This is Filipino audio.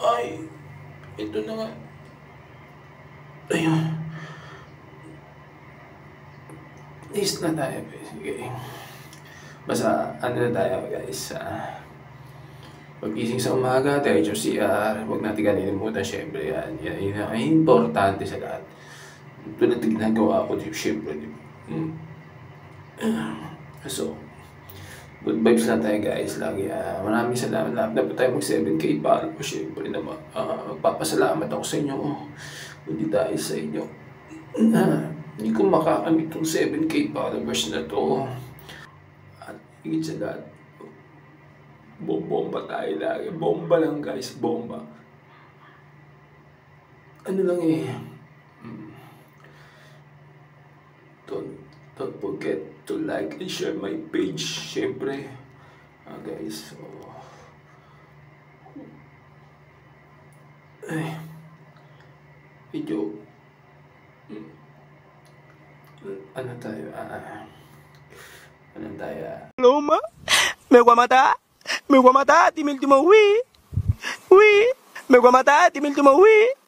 Ay, ito na nga. Ayun. Is na tayo. Sige. Basta, ano na tayo guys. Pag-gising sa umaga, tayo sa CR. Huwag natin kalilimutan, syempre yan. Yan ay importante sa lahat. Ito na ginagawa ko, syempre. So, good vibes na tayo guys. Lagi, maraming salamat. Lapit na po tayo mag 7K para po. Syempre naman, magpapasalamat ako sa inyo. Hindi dahil sa inyo. Hindi ko makakamit itong 7K followers na to. At higit sa lahat, bomba tayo lagi. Bomba lang guys, bomba. Ano lang don't forget to like and share my page. Siyempre, guys. So, video. Ano tayo? Ano tayo? Hello, ma. Me voy a matar. Me voy a matar. Dime el último, oui. Oui. Me voy a matar. Dime el último, oui.